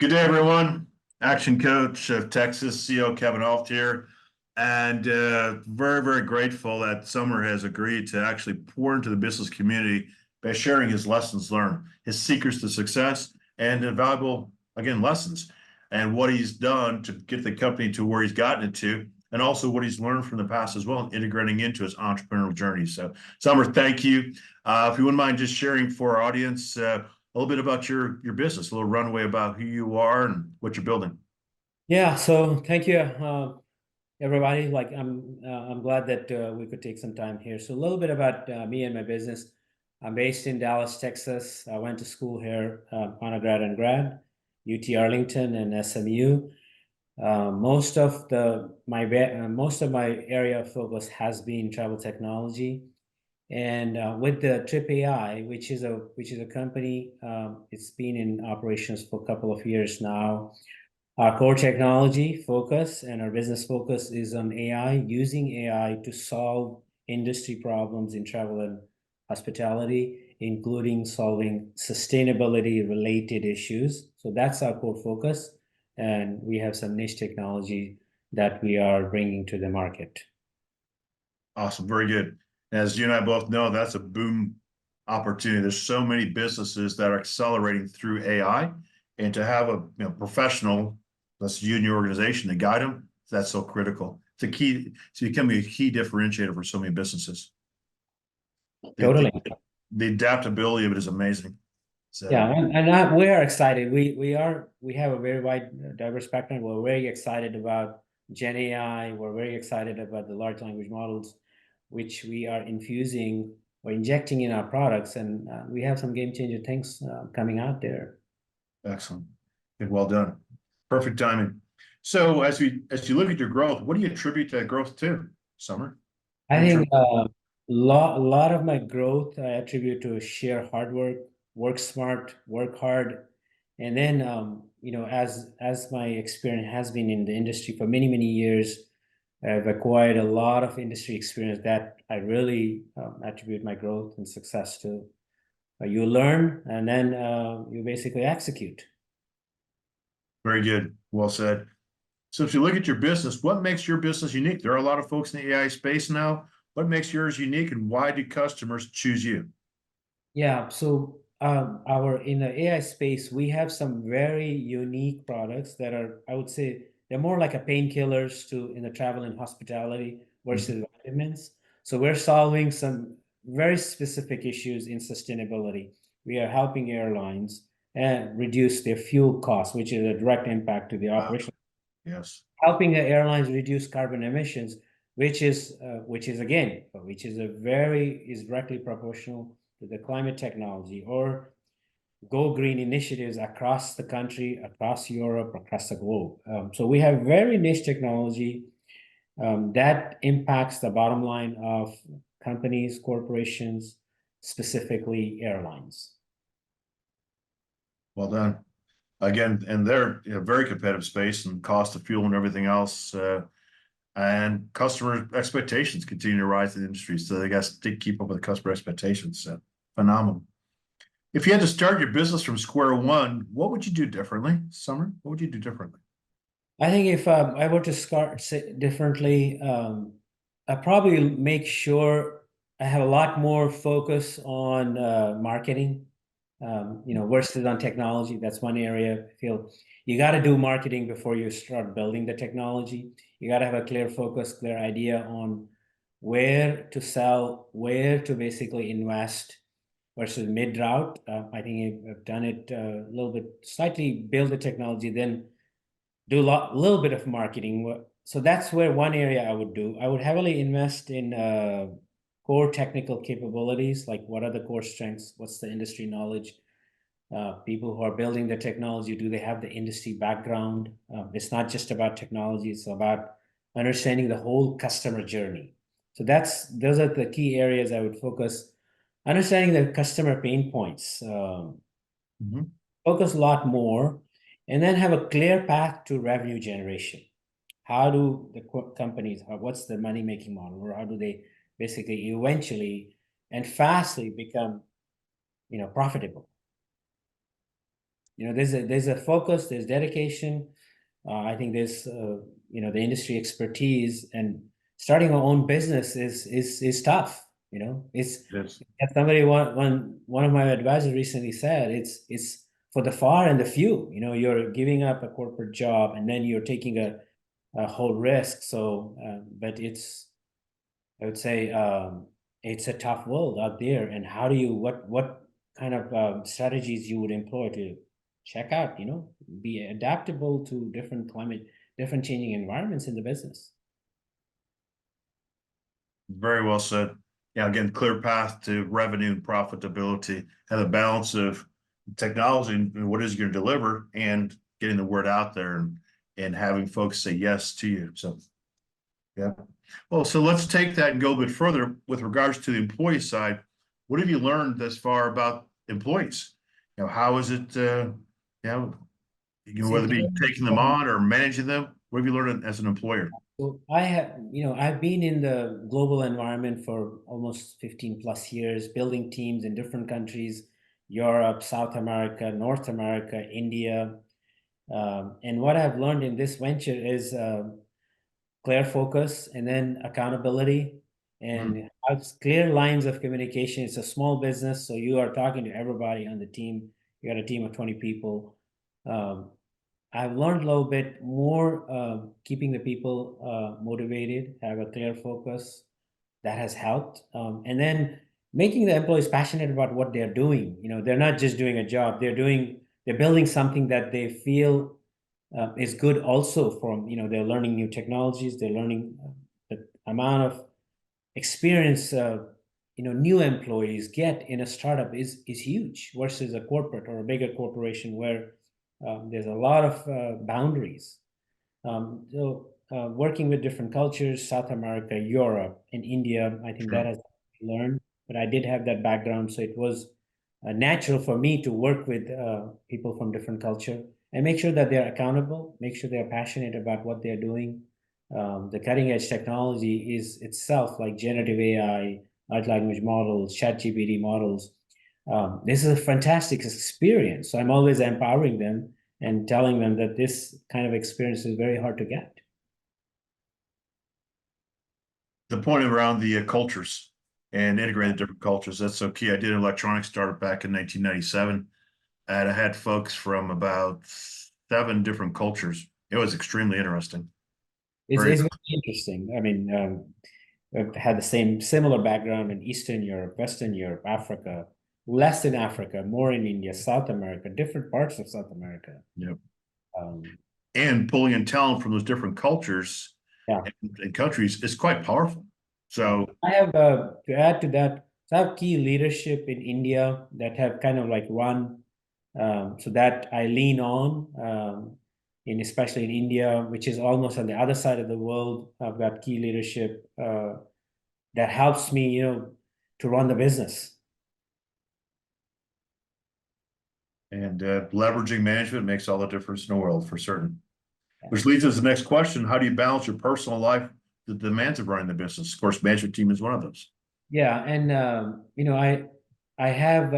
Good day, everyone. Action Coach of Texas, CEO Kevin Alft here. And very, very grateful that Samar has agreed to actually pour into the business community by sharing his lessons learned, his secrets to success, and valuable, again, lessons, and what he's done to get the company to where he's gotten it to, and also what he's learned from the past as well, integrating into his entrepreneurial journey. So, Samar, thank you. If you wouldn't mind just sharing for our audience, a little bit about your business, a little runway about who you are and what you're building. Yeah, so thank you, everybody. I'm glad that we could take some time here. So a little bit about me and my business. I'm based in Dallas, Texas. I went to school here, undergrad and grad, UT Arlington and SMU. Most of my area of focus has been travel technology, and with the TripAI, which is a company, it's been in operations for a couple of years now. Our core technology focus and our business focus is on AI, using AI to solve industry problems in travel and hospitality, including solving sustainability related issues. So that's our core focus. And we have some niche technology that we are bringing to the market. Awesome. Very good. As you and I both know, that's a boom opportunity. There's so many businesses that are accelerating through AI, and to have a professional, that's you and your organization, to guide them, that's so critical. It's a key to becoming a key differentiator for so many businesses. Totally. The adaptability of it is amazing. So, yeah, and we are excited. We have a very wide, diverse background. We're very excited about Gen AI. We're very excited about the large language models, which we are infusing or injecting in our products, and we have some game changer things coming out there. Excellent. Good, well done. Perfect timing. So as you look at your growth, what do you attribute that growth to, Samar? I think a lot of my growth I attribute to sheer hard work smart, work hard, and then as my experience has been in the industry for many years, I've acquired a lot of industry experience that I really attribute my growth and success to. You learn, and then you basically execute. Very good. Well said. So if you look at your business, what makes your business unique? There are a lot of folks in the AI space now. What makes yours unique, and why do customers choose you? Yeah, so in the AI space, we have some very unique products that are, I would say, they're more like a painkillers in the travel and hospitality versus vitamins. So we're solving some very specific issues in sustainability. We are helping airlines and reduce their fuel costs, which is a direct impact to the operation. Yes. Helping the airlines reduce carbon emissions, which is directly proportional to the climate technology, or go green initiatives across the country, across Europe, across the globe. So we have very niche technology that impacts the bottom line of companies, corporations, specifically airlines. Well done. Again, and they're in a very competitive space, and cost of fuel and everything else, and customer expectations continue to rise in the industry. So they got to keep up with customer expectations. So phenomenal. If you had to start your business from square one, what would you do differently, Samar? What would you do differently? I think if I were to start differently, I probably make sure I have a lot more focus on marketing, versus on technology. That's one area I feel you got to do marketing before you start building the technology. You got to have a clear focus, clear idea on where to sell, where to basically invest versus mid route. I think I've done it a little bit, slightly build the technology, then do a little bit of marketing. So that's where one area I would do. I would heavily invest in core technical capabilities, like what are the core strengths, what's the industry knowledge, people who are building the technology, do they have the industry background? It's not just about technology, it's about understanding the whole customer journey. So those are the key areas I would focus. Understanding the customer pain points, focus a lot more, and then have a clear path to revenue generation. How do the companies, what's the money-making model, or how do they basically eventually and fastly become, profitable? there's a focus, there's dedication. I think there's the industry expertise, and starting our own business is tough. It's Yes. as somebody one of my advisors recently said, it's for the far and the few. You're giving up a corporate job and then you're taking a whole risk. So, but I would say it's a tough world out there. And how do you what kind of strategies you would employ to check out, be adaptable to different climate, different changing environments in the business. Very well said. Yeah, again, clear path to revenue and profitability, and a balance of technology and what is going to deliver, and getting the word out there, and having folks say yes to you. So, yeah. Well, so let's take that and go a bit further with regards to the employee side. What have you learned thus far about employees? How is it, whether it be taking them on or managing them? What have you learned as an employer? So I've been in the global environment for almost 15 plus years, building teams in different countries, Europe, South America, North America, India. And what I've learned in this venture is clear focus and then accountability and clear lines of communication. It's a small business, so you are talking to everybody on the team. You got a team of 20 people. Um, I've learned a little bit more keeping the people motivated, have a clear focus. That has helped. And then making the employees passionate about what they're doing. They're not just doing a job, they're building something that they feel is good also from, they're learning new technologies, they're learning the amount of experience new employees get in a startup is huge versus a corporate or a bigger corporation where there's a lot of boundaries. Working with different cultures, South America, Europe, and India, I think that Sure. has learned. But I did have that background, so it was natural for me to work with people from different culture and make sure that they're accountable, make sure they're passionate about what they're doing. The cutting edge technology is itself like generative AI, large language models, ChatGPT models. This is a fantastic experience. So I'm always empowering them and telling them that this kind of experience is very hard to get. The point around the cultures and integrating different cultures, that's so key. I did an electronics startup back in 1997, and I had folks from about 7 different cultures. It was extremely interesting. Very It's very interesting. I mean, I've had the similar background in Eastern Europe, Western Europe, Africa, less in Africa, more in India, South America, different parts of South America. Yep. Um, And pulling in talent from those different cultures yeah. and countries is quite powerful. So I have to add to that, so I have key leadership in India that have kind of like run, so that I lean on, especially in India, which is almost on the other side of the world. I've got key leadership that helps me, to run the business. and leveraging management makes all the difference in the world for certain. Which leads us to the next question: how do you balance your personal life, the demands of running the business? Of course, management team is one of those. Yeah, and I have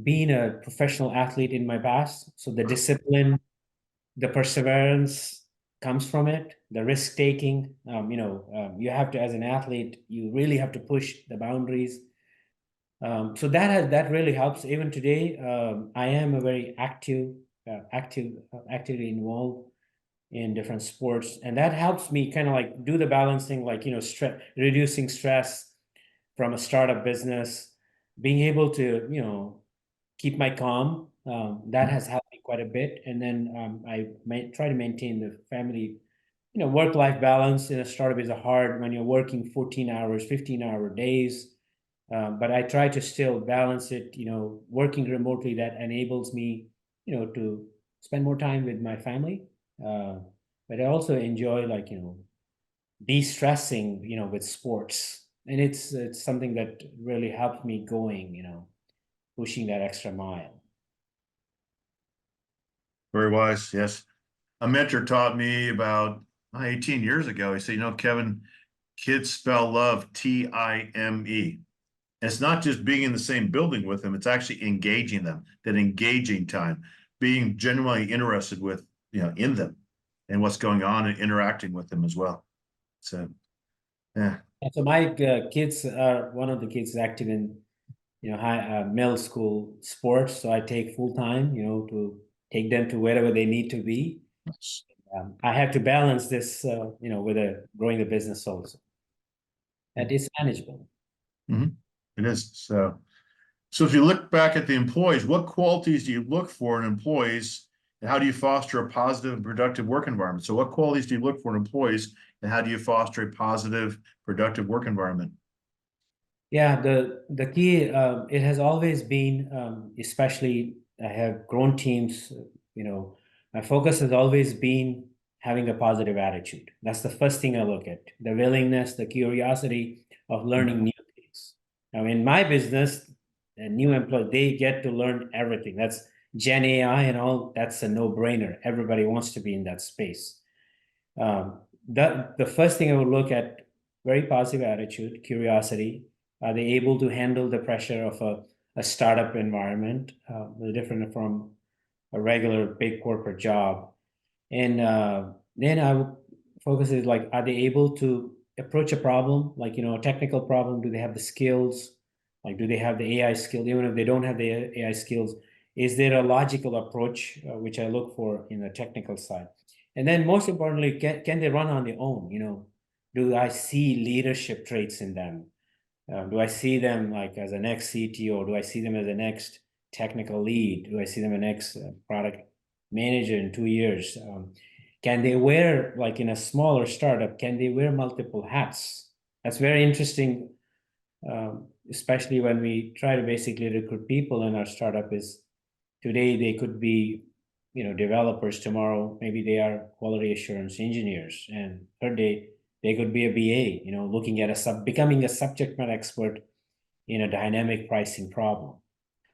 been a professional athlete in my past, so the discipline, the perseverance comes from it, the risk taking. You have to, as an athlete, you really have to push the boundaries. So that really helps. Even today, I am a very actively involved in different sports, and that helps me kind of like do the balancing, like reducing stress from a startup business, being able to keep my calm. That has helped me quite a bit, and then I try to maintain the family, work-life balance in a startup is hard when you're working 14 hours, 15-hour days. But I try to still balance it, working remotely that enables me, to spend more time with my family. Uh, but I also enjoy like, de-stressing, with sports. And it's something that really helped me going, pushing that extra mile. Very wise. Yes. A mentor taught me about 18 years ago. He said, Kevin, kids spell love Time. It's not just being in the same building with them, it's actually engaging them, that engaging time. being genuinely interested with, in them and what's going on and interacting with them as well. So, yeah. And so my kids are one of the kids is active in high middle school sports. So I take full time, to take them to wherever they need to be. I have to balance this, with growing the business also. And it's manageable. Mhm. It is. So if you look back at the employees, what qualities do you look for in employees, and how do you foster a positive and productive work environment? So what qualities do you look for in employees, and how do you foster a positive, productive work environment? Yeah, the key, it has always been, especially I have grown teams, my focus has always been having a positive attitude. That's the first thing I look at, the willingness, the curiosity of learning new things. Now, in my business, a new employee, they get to learn everything. That's Gen AI and all, that's a no-brainer. Everybody wants to be in that space. The first thing I would look at, very positive attitude, curiosity. Are they able to handle the pressure of a startup environment, different from a regular big corporate job? And then I would focus is like, are they able to approach a problem, like, a technical problem? Do they have the skills? Like, do they have the AI skills? Even if they don't have the AI skills, is there a logical approach, which I look for in the technical side? And then most importantly, can they run on their own? Do I see leadership traits in them? Do I see them like as a next CTO? Do I see them as a next technical lead? Do I see them as a next product manager in 2 years? Can they wear, like in a smaller startup, can they wear multiple hats? That's very interesting, especially when we try to basically recruit people in our startup. Is today they could be, developers. Tomorrow, maybe they are quality assurance engineers. And third day, they could be a BA, looking at becoming a subject matter expert in a dynamic pricing problem.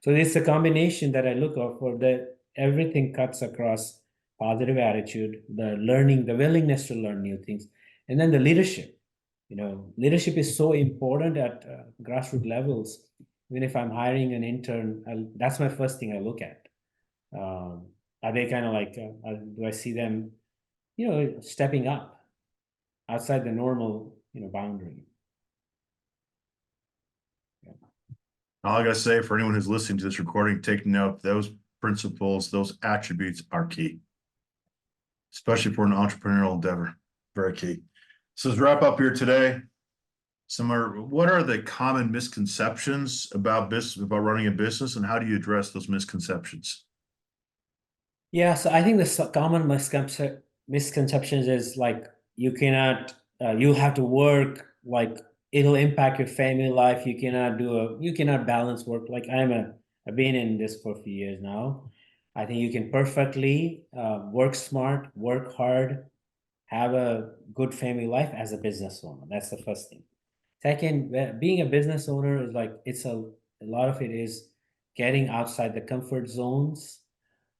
So it's a combination that I look for, that everything cuts across positive attitude, the learning, the willingness to learn new things, and then the leadership. Leadership is so important at grassroots levels. Even if I'm hiring an intern, that's my first thing I look at. Are they kind of like, do I see them, stepping up outside the normal, boundary? All I gotta say for anyone who's listening to this recording, take note, those principles, those attributes are key, especially for an entrepreneurial endeavor. Very key. So let's wrap up here today. Samar, what are the common misconceptions about business, about running a business, and how do you address those misconceptions? Yeah, so I think the common misconceptions is like, you cannot, you have to work, like it'll impact your family life. You cannot balance work. Like I've been in this for a few years now. I think you can perfectly work smart, work hard, have a good family life as a business owner. That's the first thing. Second, being a business owner is like, a lot of it is getting outside the comfort zones.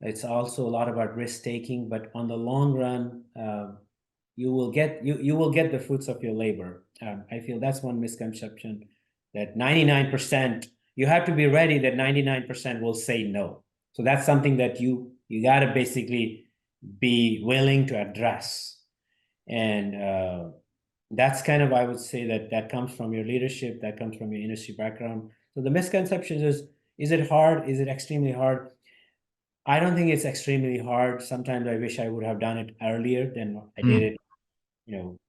It's also a lot about risk taking, but on the long run, you will get the fruits of your labor. I feel that's one misconception, that 99%, you have to be ready that 99% will say no. So that's something that you got to basically be willing to address. And that's kind of, I would say, that comes from your leadership, that comes from your industry background. So the misconceptions is it hard? Is it extremely hard? I don't think it's extremely hard. Sometimes I wish I would have done it earlier than I did it,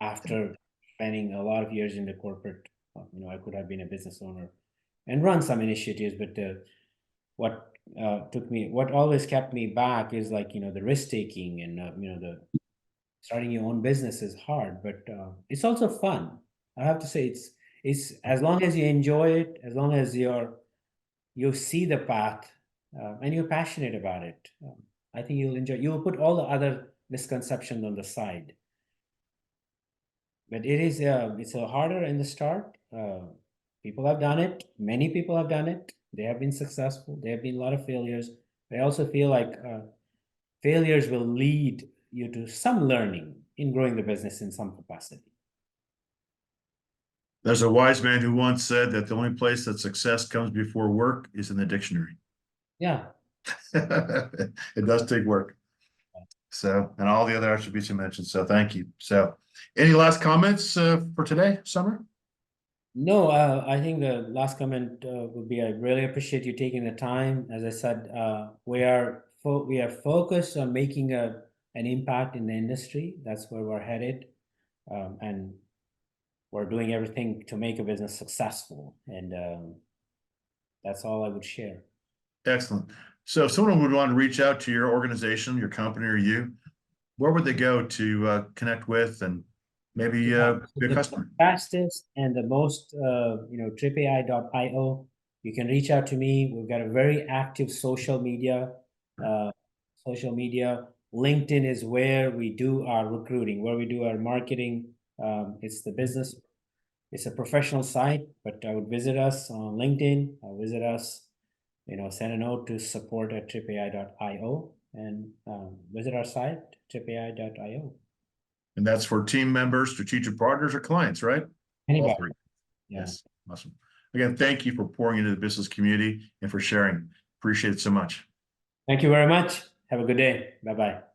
after spending a lot of years in the corporate. I could have been a business owner and run some initiatives, but what what always kept me back is like, the risk taking, and the starting your own business is hard, but it's also fun. I have to say, it's as long as you enjoy it, as long as you see the path, and you're passionate about it. I think you'll enjoy. You will put all the other misconceptions on the side. But it's a harder in the start. People have done it. Many people have done it. They have been successful. There have been a lot of failures. I also feel like failures will lead you to some learning in growing the business in some capacity. There's a wise man who once said that the only place that success comes before work is in the dictionary. Yeah, It does take work. So, and all the other attributes you mentioned. So thank you. So any last comments for today, Summer? No, I think the last comment would be I really appreciate you taking the time. As I said, we are focused on making an impact in the industry. That's where we're headed, and we're doing everything to make a business successful. And that's all I would share. Excellent. So if someone would want to reach out to your organization, your company, or you, where would they go to connect with and maybe be a The customer? fastest and the most, TripAI.io. You can reach out to me. We've got a very active social media. Uh, LinkedIn is where we do our recruiting, where we do our marketing. It's the business. It's a professional site, but I would visit us on LinkedIn. Visit us, send a note to support@tripai.io and visit our site, tripai.io. And that's for team members, strategic partners, or clients, right? All Anybody. three. Yeah. Yes. Awesome. Again, thank you for pouring into the business community and for sharing. Appreciate it so much. Thank you very much. Have a good day. Bye-bye.